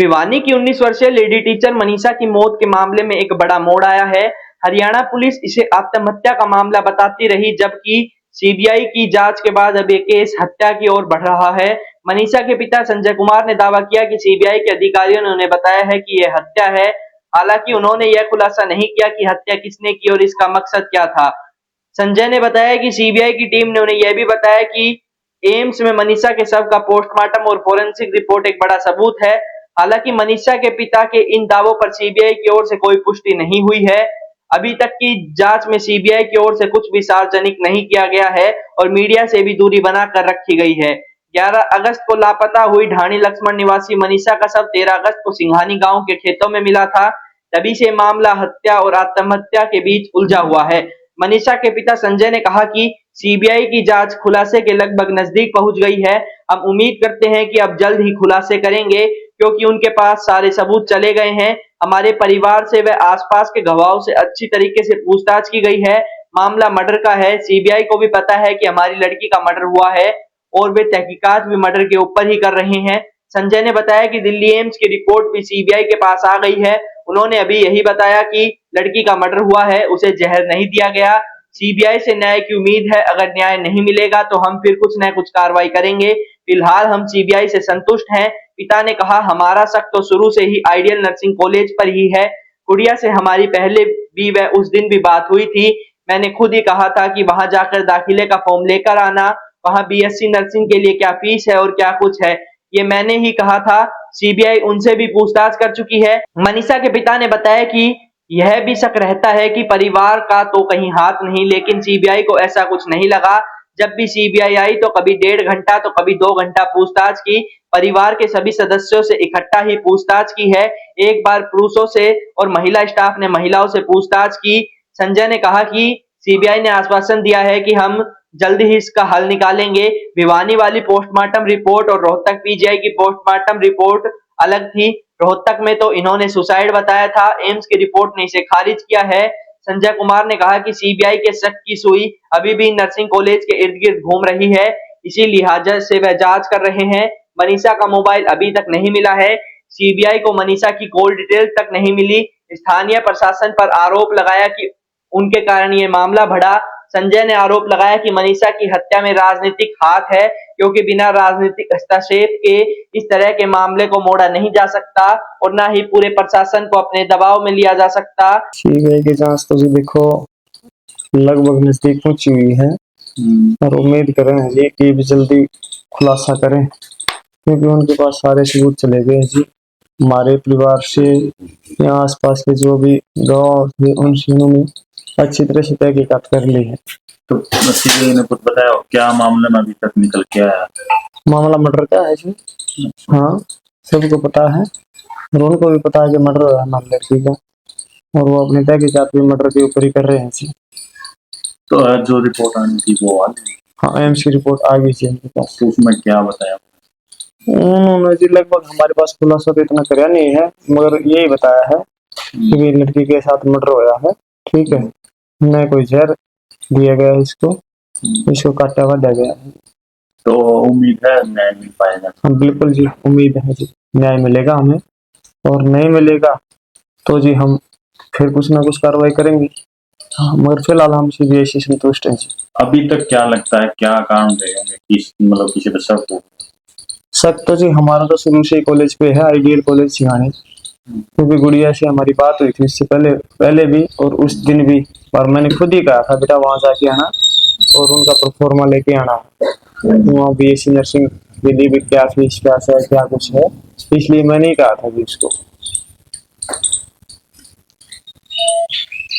भिवानी की 19 वर्षीय lady teacher Manisha की मौत के मामले में एक बड़ा मोड़ आया है। हरियाणा पुलिस इसे आत्महत्या का मामला बताती रही, जबकि सीबीआई की जांच के बाद अब ये केस हत्या की ओर बढ़ रहा है। मनीषा के पिता संजय कुमार ने दावा किया कि सीबीआई के अधिकारियों ने उन्हें बताया है कि यह हत्या है। हालांकि उन्होंने यह खुलासा नहीं किया कि हत्या किसने की और इसका मकसद क्या था। संजय ने बताया कि सीबीआई की टीम ने उन्हें यह भी बताया कि एम्स में मनीषा के शव का पोस्टमार्टम और फोरेंसिक रिपोर्ट एक बड़ा सबूत है। हालांकि मनीषा के पिता के इन दावों पर सीबीआई की ओर से कोई पुष्टि नहीं हुई है। अभी तक की जांच में सीबीआई की ओर से कुछ भी सार्वजनिक नहीं किया गया है और मीडिया से भी दूरी बनाकर रखी गई है। 11 अगस्त को लापता हुई ढाणी लक्ष्मण निवासी मनीषा का शव 13 अगस्त को सिंघानी गांव के खेतों में मिला था। तभी से मामला हत्या और आत्महत्या के बीच उलझा हुआ है। मनीषा के पिता संजय ने कहा कि सीबीआई की जांच खुलासे के लगभग नजदीक पहुंच गई है। हम उम्मीद करते हैं कि अब जल्द ही खुलासे करेंगे, क्योंकि उनके पास सारे सबूत चले गए हैं। हमारे परिवार से व आसपास के गवाहों से अच्छी तरीके से पूछताछ की गई है। मामला मर्डर का है। सीबीआई को भी पता है कि हमारी लड़की का मर्डर हुआ है और वे तहकीकात भी मर्डर के ऊपर ही कर रहे हैं। संजय ने बताया कि दिल्ली एम्स की रिपोर्ट भी सीबीआई के पास आ गई है। उन्होंने अभी यही बताया कि लड़की का मर्डर हुआ है, उसे जहर नहीं दिया गया। सीबीआई से न्याय की उम्मीद है। अगर न्याय नहीं मिलेगा तो हम फिर कुछ न कुछ कार्रवाई करेंगे। फिलहाल हम सीबीआई से संतुष्ट हैं। पिता ने कहा, हमारा शक तो शुरू से ही आइडियल नर्सिंग कॉलेज पर ही है। गुड़िया से हमारी पहले भी व उस दिन भी बात हुई थी। मैंने खुद ही कहा था कि वहां जाकर दाखिले का फॉर्म लेकर आना। वहां बीएससी नर्सिंग के लिए क्या फीस है और क्या कुछ है, ये मैंने ही कहा था। सीबीआई उनसे भी पूछताछ कर चुकी है। मनीषा के पिता ने बताया कि यह भी शक रहता है कि परिवार का तो कहीं हाथ नहीं, लेकिन सीबीआई को ऐसा कुछ नहीं लगा। जब भी सीबीआई आई तो कभी 1.5 घंटा तो कभी 2 घंटा पूछताछ की। परिवार के सभी सदस्यों से इकट्ठा ही पूछताछ की है। एक बार पुरुषों से और महिला स्टाफ ने महिलाओं से पूछताछ की। संजय ने कहा कि सीबीआई ने आश्वासन दिया है कि हम जल्द ही इसका हल निकालेंगे। भिवानी वाली पोस्टमार्टम रिपोर्ट और रोहतक पीजीआई की पोस्टमार्टम रिपोर्ट अलग थी। रोहतक में तो इन्होंने सुसाइड बताया था। एम्स की रिपोर्ट ने इसे खारिज किया है। संजय कुमार ने कहा कि सीबीआई के शक की सुई अभी भी नर्सिंग कॉलेज के इर्द गिर्द घूम रही है, इसी लिहाजा से वह जांच कर रहे हैं। मनीषा का मोबाइल अभी तक नहीं मिला है। सीबीआई को मनीषा की कॉल डिटेल तक नहीं मिली। स्थानीय प्रशासन पर आरोप लगाया कि उनके कारण ये मामला बढ़ा। संजय ने आरोप लगाया कि मनीषा की हत्या में राजनीतिक हाथ है, क्योंकि बिना राजनीतिक हस्तक्षेप के इस तरह के मामले को मोड़ा नहीं जा सकता और ना ही पूरे प्रशासन को अपने दबाव में लिया जा सकता। सीबीआई की जांच तो जी देखो लगभग नजदीक पहुंची हुई है और उम्मीद कर रहे हैं जी कि भी जल्दी खुलासा करें, क्योंकि उनके पास सारे सबूत चले गए हैं जी। हमारे परिवार से या आसपास के जो भी गाँव थे उनसे उन्होंने अच्छी तरह से तहकीकात कर ली है। तो सीबीआई ने कुछ बताया क्या मामले में अभी तक निकल के आया? मामला मर्डर का है जी। हाँ, सबको पता है और उनको भी पता है कि मर्डर हुआ हमारी लड़की का, और वो अपने तहकीकात भी मर्डर के ऊपर ही कर रहे हैं जी। तो जो रिपोर्ट आनी थी वो आ गई? हाँ, एम्स की रिपोर्ट आ गई जी उनके पास। तो उसमें क्या बताया उन्होंने जी लगभग हमारे पास खुलासा तो इतना कराया नहीं है, मगर यही बताया है कि लड़की के साथ मर्डर हुआ है। ठीक है, न कोई जहर दिया गया है इसको काटा वाटा गया है। तो उम्मीद है न्याय मिल पाएगा? हाँ बिल्कुल जी, उम्मीद है जी न्याय मिलेगा हमें, और नहीं मिलेगा तो जी हम फिर कुछ ना कुछ कार्रवाई करेंगे। हाँ, मगर फिलहाल हम सीबीआई से संतुष्ट हैं जी। अभी तक क्या लगता है क्या कारण रहेगा मतलब किसी पर शक हो? शक तो जी हमारा तो शुरू से ही कॉलेज पे है, आइडियल कॉलेज सिंघानी, क्योंकि गुड़िया से हमारी बात हुई थी इससे पहले भी और उस दिन भी, और मैंने खुद ही कहा था बेटा वहां जाके आना और उनका प्रोफॉर्मा लेके आना। वहाँ बीएससी नर्सिंग के लिए भी क्या फीस क्या है क्या कुछ है, इसलिए मैंने ही कहा था कि उसको।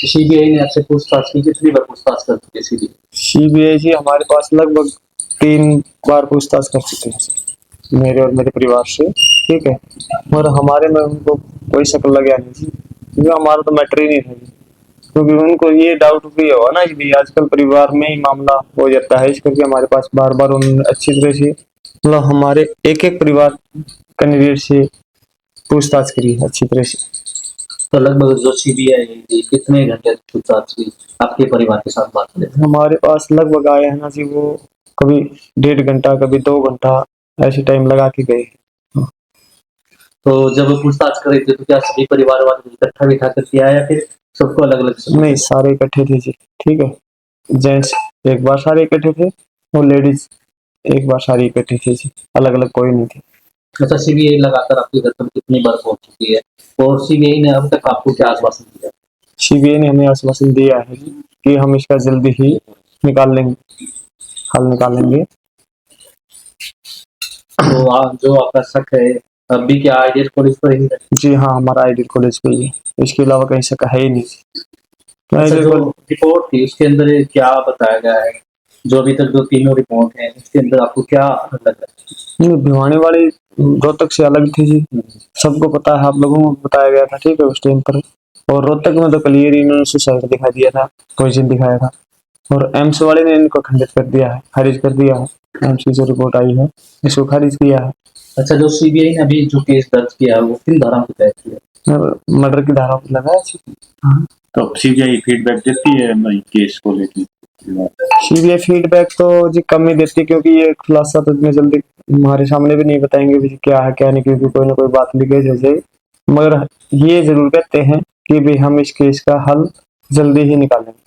सीबीआई ने आपसे पूछताछ की, कितनी बार पूछताछ कर चुकी है सीबीआई जी हमारे पास लगभग 3 बार पूछताछ कर चुके हैं मेरे और मेरे परिवार से। ठीक है, और हमारे में उनको कोई शक लग गया नहीं जी, क्योंकि हमारा तो मैटर ही नहीं था, क्योंकि उनको ये डाउट भी होगा ना कि आजकल परिवार में ही मामला हो जाता है, इस करके हमारे पास बार बार उन्होंने अच्छी तरह से मतलब हमारे एक एक परिवार कैंडिडेट से पूछताछ करी अच्छी तरह से। तो लगभग जो सीबीआई कितने घंटे पूछताछ की आपके परिवार के साथ बात करें? हमारे पास लगभग आए हैं ना जी, वो कभी 1.5 घंटा कभी 2 घंटा ऐसे टाइम लगा के गए। तो जब पूछताछ कर रहे थे तो क्या सभी परिवार वाले इकट्ठा बिठा कर किया या फिर सबको अलग अलग? नहीं, सारे इकट्ठे थे जी। ठीक है, जेंट्स एक बार सारे इकट्ठे थे और लेडीज एक बार सारी इकट्ठी थी जी, अलग अलग कोई नहीं थी। अच्छा, सीबीआई लगातार आपके घर पर कितनी बार पहुंच चुकी है और सीबीआई ने अब तक आपको क्या आश्वासन दिया? सीबीआई ने हमें आश्वासन दिया है जी कि हम इसका जल्दी ही निकाल लेंगे, हल निकालेंगे। तो जो आपका शक है अभी क्या आइडियल पुलिस पर ही है? जी हाँ, हमारा आइडियल कॉलेज पे ही है, इसके अलावा कहीं शक है ही नहीं। तो अच्छा, आइडियल जो कॉलेज रिपोर्ट थी उसके अंदर क्या बताया गया है? जो अभी तक जो तीनों रिपोर्ट हैं उसके अंदर आपको क्या लग रहा नहीं, भिवानी वाली रोहतक से अलग थी जी, है? सबको पता है, आप लोगों को बताया गया था, ठीक है, उस टाइम पर। और रोहतक में तो क्लियर इन्होंने सुसाइड दिखा दिया था, पॉइजन दिखाया था। और एम्स वाले ने इनको खंडित कर दिया है, खारिज कर दिया है। एम्स की जो रिपोर्ट आई है इसको खारिज किया है। अच्छा, जो सीबीआई ने अभी जो केस दर्ज किया है वो किन धारा में तय किया है? और मर्डर की धारा पर लगाया जी। तो सीबीआई फीडबैक देती है भाई केस को लेकर? सीबीआई फीडबैक तो जी कम ही देती है, क्योंकि ये खुलासा तो इतने जल्दी हमारे सामने भी नहीं बताएंगे भी क्या है क्या नहीं, क्योंकि कोई ना कोई बात लीकेज हो जाए। मगर ये जरूर कहते हैं कि भी हम इस केस का हल जल्दी ही निकालेंगे।